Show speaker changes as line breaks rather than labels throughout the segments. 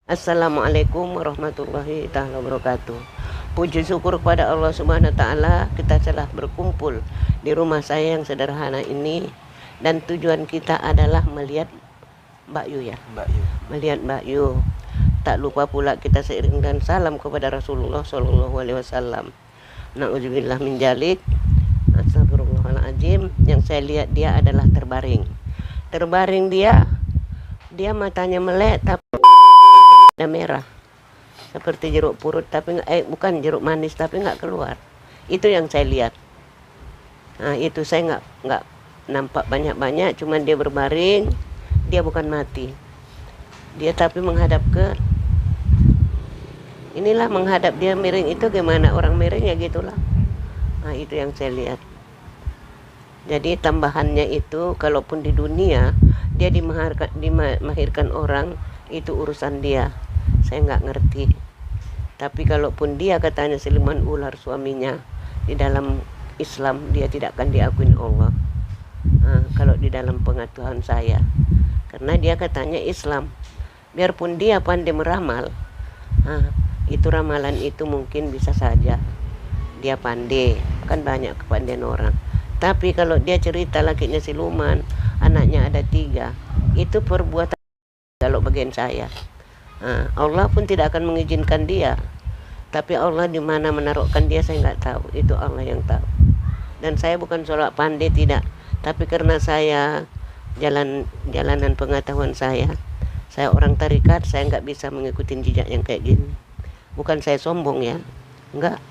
Assalamualaikum warahmatullahi taala wabarakatuh. Puji syukur kepada Allah Subhanahu wa taala, kita telah berkumpul di rumah saya yang sederhana ini, dan tujuan kita adalah melihat Mbak Yu ya. Melihat Mbak Yu. Tak lupa pula kita seiringkan salam kepada Rasulullah Shallallahu alaihi wasallam. Nauzubillah min dzalik. Astagfirullahaladzim. Yang saya lihat dia adalah terbaring. Dia matanya melek tapi ada merah seperti jeruk purut, tapi bukan jeruk manis, tapi nggak keluar. Itu yang saya lihat. Nah, itu saya nggak nampak banyak-banyak, cuman dia berbaring. Dia bukan mati, dia tapi menghadap ke inilah, menghadap. Dia miring. Itu gimana orang miring ya gitulah. Nah, itu yang saya lihat. Jadi tambahannya itu, kalaupun di dunia dia dimahirkan orang, itu urusan dia, saya nggak ngerti. Tapi kalaupun dia katanya siluman ular suaminya, di dalam Islam dia tidak akan diakui Allah. Nah, kalau di dalam pengetahuan saya, karena dia katanya Islam, biarpun dia pandai meramal, itu ramalan itu mungkin bisa saja dia pandai, kan banyak kepandaian orang. Tapi kalau dia cerita lakinya siluman, anaknya ada 3, itu perbuatan kalau bagian saya. Allah pun tidak akan mengizinkan dia, tapi Allah di mana menaruhkan dia saya nggak tahu, itu Allah yang tahu. Dan saya bukan soal pandai, tidak, tapi karena saya jalanan pengetahuan saya orang tarikat, saya nggak bisa mengikuti jejak yang kayak gini. Bukan saya sombong ya, enggak.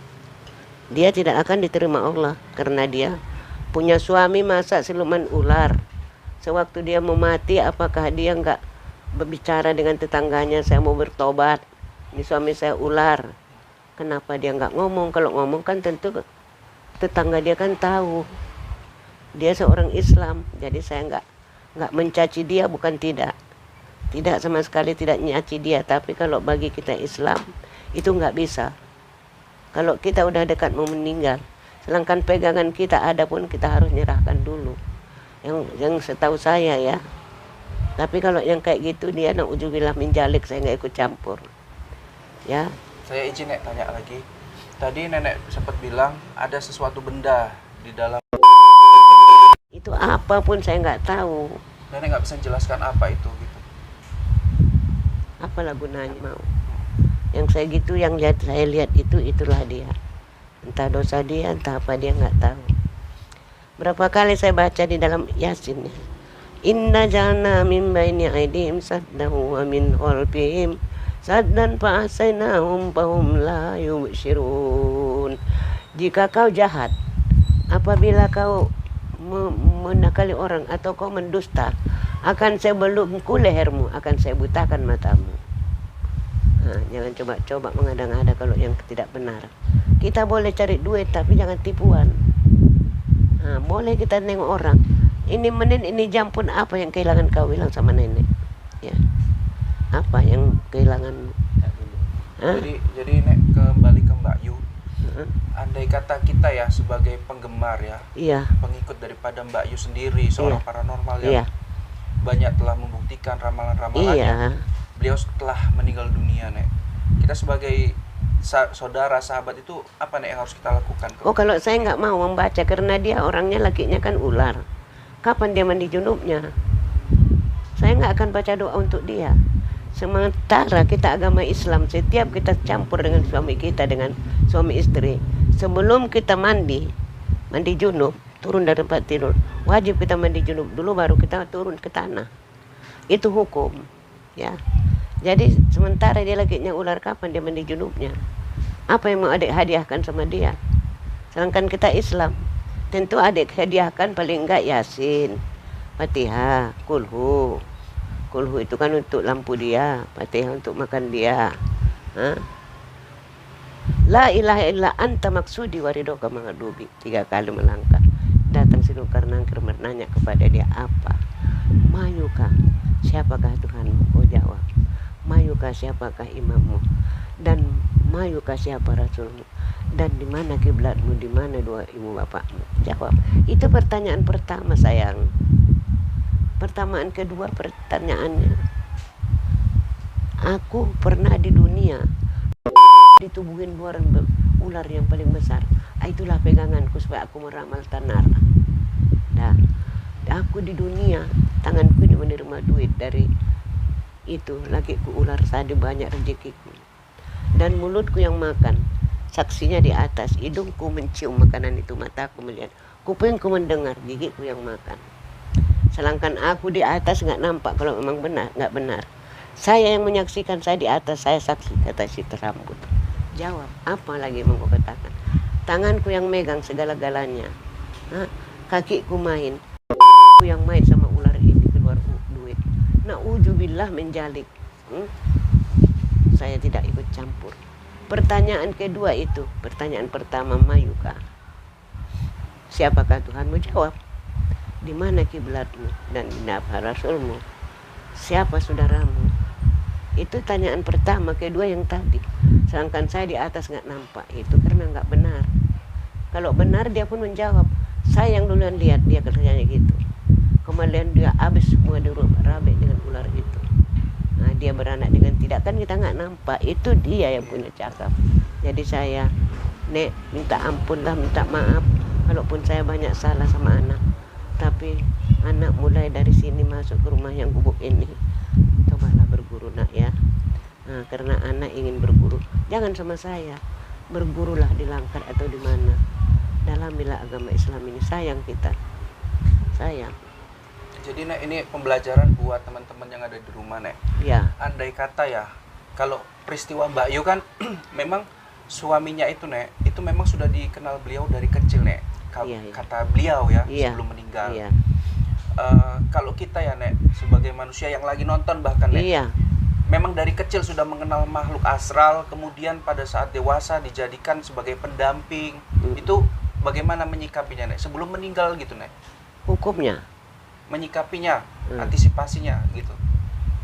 Dia tidak akan diterima Allah karena dia punya suami masa siluman ular. Sewaktu dia mau mati, apakah dia nggak berbicara dengan tetangganya, saya mau bertobat, ini suami saya ular? Kenapa dia nggak ngomong? Kalau ngomong kan tentu tetangga dia kan tahu dia seorang Islam. Jadi saya nggak mencaci dia, bukan tidak sama sekali tidak nyaci dia. Tapi kalau bagi kita Islam itu nggak bisa. Kalau kita udah dekat mau meninggal, sedangkan pegangan kita ada pun kita harus nyerahkan dulu. Yang setahu saya ya. Tapi kalau yang kayak gitu dia na'udzubillah min dzalik, saya nggak ikut campur. Ya.
Saya izin tanya lagi. Tadi nenek sempat bilang ada sesuatu benda di dalam.
Itu apa pun saya nggak tahu.
Nenek nggak bisa jelaskan apa itu gitu.
Apalah gunanya mau. Yang saya gitu, yang saya lihat itulah dia. Entah dosa dia, entah apa, dia nggak tahu. Berapa kali saya baca di dalam Yasin ya. Inna ja'alna min baini aydihim saddan wa min khalfihim saddan fa'asaynahum fahum la yubsirun. Jika kau jahat, apabila kau menakali orang atau kau mendusta, akan saya belungku lehermu, akan saya butakan matamu. Jangan coba-coba mengada-ngada kalau yang tidak benar. Kita boleh cari duit tapi jangan tipuan. Boleh kita nengok orang, ini menit, ini jam pun, apa yang kehilangan kau bilang sama nenek? Ya. Apa yang kehilangan?
Jadi Nek, kembali ke Mbak Yu. Andai kata kita ya sebagai penggemar ya, pengikut daripada Mbak Yu sendiri, seorang paranormal yang banyak telah membuktikan ramalan-ramalannya. Beliau setelah meninggal dunia, Nek, kita sebagai saudara, sahabat itu apa Nek yang harus kita lakukan?
Kalau saya nggak mau membaca karena dia orangnya lakinya kan ular. Kapan dia mandi junubnya? Saya nggak akan baca doa untuk dia. Sementara kita agama Islam, setiap kita campur dengan suami kita, dengan suami istri, sebelum kita mandi junub, turun dari tempat tidur, wajib kita mandi junub dulu, baru kita turun ke tanah. Itu hukum, ya. Jadi sementara dia lakinya ular, kapan dia mandi junubnya? Apa yang mau adik hadiahkan sama dia? Sedangkan kita Islam, tentu adik hadiahkan paling enggak Yasin, Fatihah, Kulhu itu kan untuk lampu dia, Fatihah untuk makan dia. La ilaha illa anta maksudi waridoka mengadubi, 3 kali melangkah. Datang si Zulkarnain bertanya kepada dia, apa? Mayuka, siapakah Tuhanmu? Kau jawab, mayuka siapakah imammu? Dan mayuka siapa rasulmu? Dan di mana kiblatmu? Di mana 2 ibu bapakmu? Jawab. Itu pertanyaan pertama, sayang. Pertanyaan kedua, pertanyaannya, Aku pernah di dunia ditubuhin ular yang paling besar. Itulah peganganku supaya aku meramal tanara. Nah, aku di dunia tanganku ini menerima duit dari itu, lagi ku ular tadi banyak rezekiku. Dan mulutku yang makan, saksinya di atas, hidungku mencium makanan itu, mataku melihat, kupingku mendengar, gigiku yang makan. Sedangkan aku di atas nggak nampak kalau memang benar, nggak benar. Saya yang menyaksikan, saya di atas, saya saksi, kata si terambut. Jawab, apa lagi mau kau katakan? Tanganku yang megang segala-galanya, kakiku main, yang main sama ular ini keluar duit. Na'udzubillah menjalik. Saya tidak ikut campur. Pertanyaan kedua itu, pertanyaan pertama, mayuka, siapakah Tuhanmu? Jawab, di mana kiblatmu dan di mana Rasulmu? Siapa saudaramu? Itu tanyaan pertama. Kedua yang tadi, sedangkan saya di atas nggak nampak, itu karena nggak benar. Kalau benar dia pun menjawab, saya yang duluan lihat dia kerjanya gitu. Kemudian dia habis semua rabe dengan ular itu. Nah, dia beranak dengan tidak, kan kita nggak nampak. Itu dia yang punya cakap. Jadi saya, Nek, minta ampun lah, minta maaf kalaupun saya banyak salah sama anak. Tapi anak mulai dari sini masuk ke rumah yang gubuk ini, cobalah berguru nak ya. Nah, karena anak ingin berguru, jangan sama saya, bergurulah di Langkat atau di mana. Dalamilah agama Islam ini, sayang kita, sayang.
Jadi Nek, ini pembelajaran buat teman-teman yang ada di rumah Nek.
Ya.
Andai kata ya, kalau peristiwa Mbak Yu kan memang suaminya itu Nek, itu memang sudah dikenal beliau dari kecil Nek. Kata beliau ya, sebelum meninggal. Kalau kita ya Nek, sebagai manusia yang lagi nonton bahkan Nek, memang dari kecil sudah mengenal makhluk astral, kemudian pada saat dewasa dijadikan sebagai pendamping. Itu bagaimana menyikapinya Nek? Sebelum meninggal gitu Nek?
Hukumnya?
Menyikapinya, antisipasinya gitu.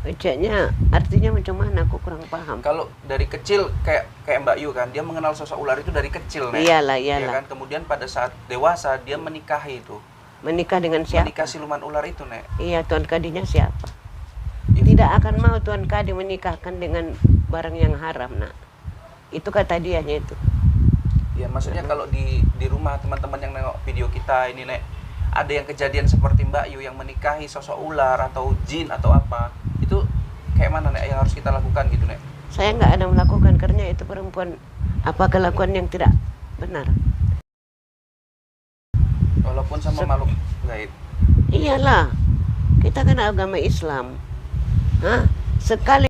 Ceknya artinya macam mana, aku kurang paham.
Kalau dari kecil kayak Mbak Yu kan, dia mengenal sosok ular itu dari kecil Nek.
Iyalah.
Ya kan? Kemudian pada saat dewasa dia menikahi itu.
Menikah dengan siapa?
Menikah siluman ular itu Nek.
Iya, Tuan Kadinya siapa? Tidak akan mau Tuan Kadi menikahkan dengan barang yang haram nak. Itu kata dianya itu.
Ya maksudnya kalau di rumah teman-teman yang nengok video kita ini Nek, ada yang kejadian seperti Mbak Yu yang menikahi sosok ular atau jin atau apa, itu kayak mana Nek yang harus kita lakukan gitu Nek?
Saya nggak ada melakukan karena itu perempuan apa kelakuan yang tidak benar.
Walaupun sama makhluk gaib.
Iyalah, kita kan agama Islam. Sekali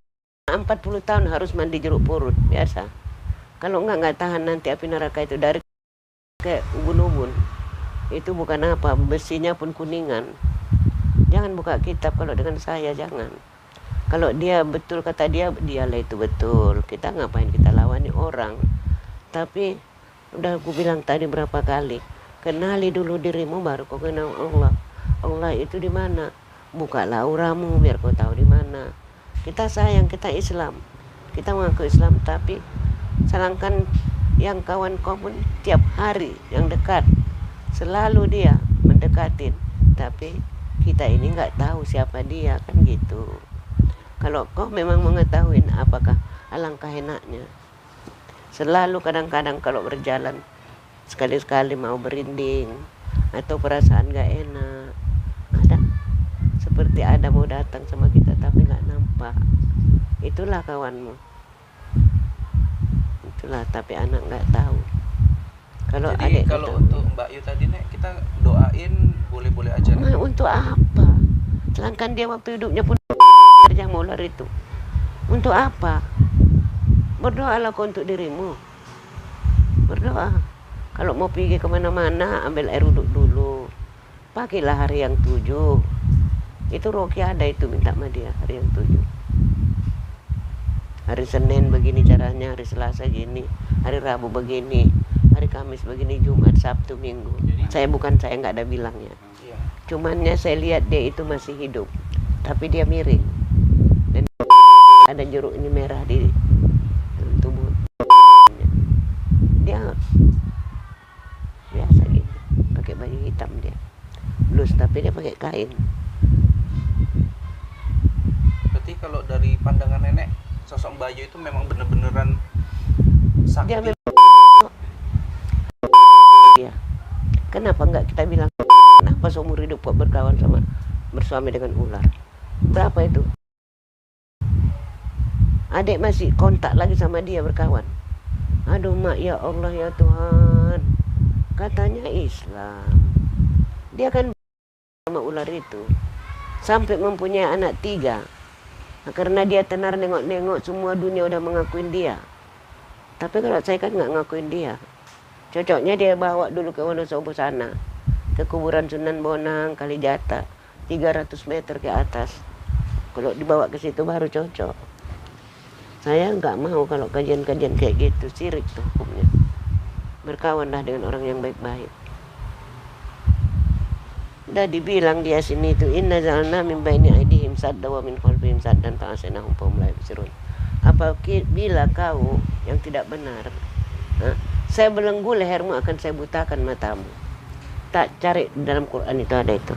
40 tahun harus mandi jeruk purut biasa. Kalau nggak tahan nanti api neraka itu dari ke ubun-ubun. Itu bukan apa, besinya pun kuningan. Jangan buka kitab kalau dengan saya, jangan. Kalau dia betul kata dialah itu betul. Kita ngapain kita lawani orang. Tapi udah aku bilang tadi berapa kali, kenali dulu dirimu baru kau kenal Allah. Allah itu di mana? Bukalah auramu biar kau tahu di mana. Kita sayang, kita Islam. Kita mengaku Islam, tapi sedangkan yang kawan kau pun tiap hari yang dekat selalu dia mendekatin, tapi kita ini nggak tahu siapa dia, kan gitu. Kalau kau memang mengetahui, apakah alangkah enaknya. Selalu kadang-kadang kalau berjalan sekali-sekali mau berinding atau perasaan nggak enak, ada seperti ada mau datang sama kita tapi nggak nampak. Itulah kawanmu, itulah, tapi anak nggak tahu.
Jadi kalau untuk Mbak Yu tadi Nek, kita doain boleh-boleh aja Nek.
Untuk apa? Sedangkan dia waktu hidupnya pun yang ular itu. Untuk apa? Berdoalah kau untuk dirimu. Berdoa. Kalau mau pergi kemana-mana, ambil air wuduk dulu. Pakailah hari yang 7. Itu Roki ada itu minta sama dia hari yang 7. Hari Senin begini caranya, hari Selasa gini, hari Rabu begini, hari Kamis begini, Jumat, Sabtu, Minggu. Saya nggak ada bilangnya. Cumannya saya lihat dia itu masih hidup, tapi dia miring dan ada jeruk ini merah di tubuh. Dia biasa gitu, pakai baju hitam dia, blus tapi dia pakai kain.
Berarti kalau dari pandangan nenek, sosok Mbak Ayu itu memang bener-beneran sakti.
Dia memang ya. Kenapa enggak kita bilang kenapa seumur hidup kok berkawan sama bersuami dengan ular? Berapa itu? Adik masih kontak lagi sama dia berkawan. Aduh mak, ya Allah ya Tuhan. Katanya Islam. Dia kan sama ular itu sampai mempunyai anak 3. Nah, karena dia tenar nengok-nengok semua dunia udah mengakuin dia. Tapi kalau saya kan nggak ngakuin dia. Cocoknya dia bawa dulu ke Wonosobo sana, ke kuburan Sunan Bonang Kalijata, 300 meter ke atas. Kalau dibawa ke situ baru cocok. Saya nggak mau kalau kajian-kajian kayak gitu, syirik tuh hukumnya. Berkawanlah dengan orang yang baik-baik. Udah dibilang dia sini itu inna zalna min baini aidihim sadda wa min khalfihim saddan fa asaynahum fa hum la yubsirun. Apabila kau yang tidak benar, saya belenggu lehermu akan saya butakan matamu. Tak cari dalam Quran itu ada itu.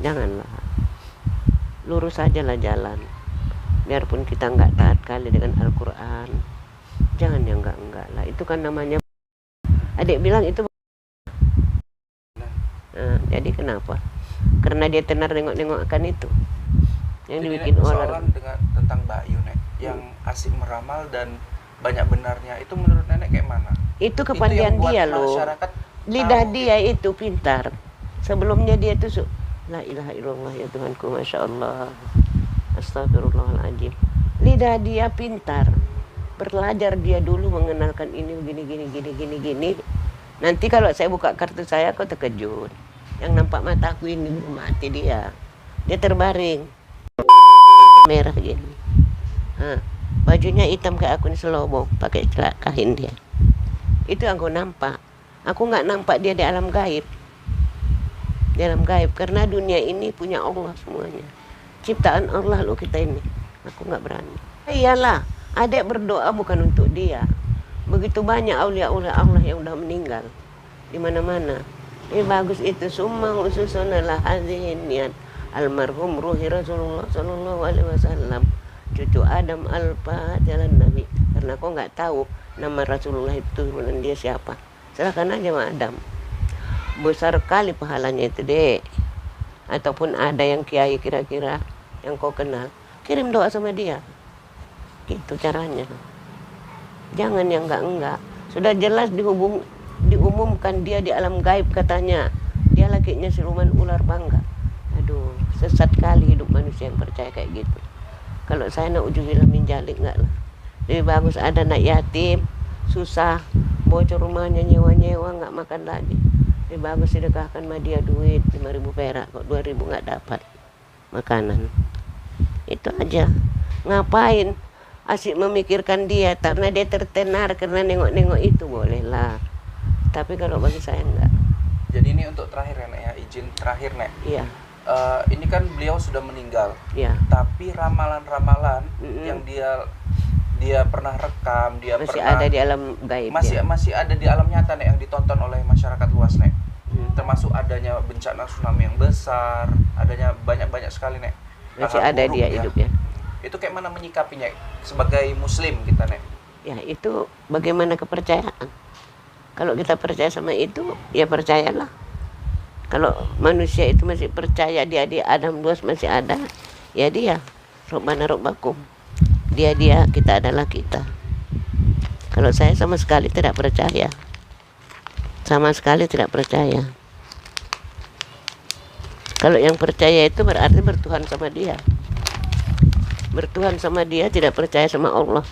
Janganlah. Lurus sajalah jalan. Biarpun kita enggak taat kali dengan Al-Quran. Jangan yang enggak lah. Itu kan namanya. Adik bilang itu. Jadi kenapa? Karena dia tenar nengok-nengok akan itu yang dibikin
orang dengan tentang Mbak Ayu Nek, yang asik meramal dan banyak benarnya, itu menurut Nenek kayak mana?
Itu kepandian dia loh. Lidah dia itu pintar. Sebelumnya dia itu la ilaha illallah ya Tuhanku, masya Allah, astagfirullahaladzim. Lidah dia pintar. Belajar dia dulu mengenalkan ini gini. Nanti kalau saya buka kartu saya kau terkejut. Yang nampak mataku ini belum mati dia. Dia terbaring. Merah gini. Bajunya hitam kayak aku ini selobong. Pakai kain dia. Itu yang aku nampak. Aku nggak nampak dia di alam gaib. Di alam gaib. Karena dunia ini punya Allah semuanya. Ciptaan Allah loh kita ini. Aku nggak berani. Iyalah. Adik berdoa bukan untuk dia. Begitu banyak aulia-aulia Allah yang udah meninggal di mana-mana. Ini bagus itu. Summa ususunalah hadzihin niat almarhum ruhi Rasulullah sallallahu alaihi wasallam, cucu Adam al-Fatihah Nabi. Karena kau nggak tahu nama Rasulullah itu turunan dia siapa. Serahkan aja sama Adam. Besar kali pahalanya itu, Dek. Ataupun ada yang kiai kira-kira yang kau kenal, kirim doa sama dia. Gitu caranya. Jangan yang enggak. Sudah jelas diumumkan dia di alam gaib katanya. Dia lakinya siluman ular bangga. Aduh, sesat kali hidup manusia yang percaya kayak gitu. Kalau saya na'udzubillah min dzalik enggak lah. Lebih bagus ada anak yatim, susah, bocor rumahnya nyewa-nyewa enggak makan lagi. Lebih bagus sedekahkan sama dia duit 5.000 perak, kok 2.000 enggak dapat makanan. Itu aja. Ngapain asik memikirkan dia karena dia tertenar karena nengok-nengok itu, bolehlah. Tapi kalau bagi saya enggak.
Jadi ini untuk terakhir ya Nek ya, izin terakhir Nek.
Iya.
Ini kan beliau sudah meninggal.
Iya.
Tapi ramalan-ramalan yang dia pernah rekam, dia
masih
pernah
ada di alam gaib.
Masih ada di alam nyata Nek, yang ditonton oleh masyarakat luas Nek. Termasuk adanya bencana tsunami yang besar, adanya banyak sekali Nek.
Masih ada dia hidup ya.
Itu kayak mana menyikapinya sebagai muslim kita Nek?
Ya itu bagaimana kepercayaan. Kalau kita percaya sama itu, ya percayalah. Kalau manusia itu masih percaya dia di Adam 2 masih ada, ya dia Rabbana Rabbakum. Dia kita adalah kita. Kalau saya sama sekali tidak percaya. Sama sekali tidak percaya. Kalau yang percaya itu berarti bertuhan sama dia. Bertuhan sama dia, tidak percaya sama Allah.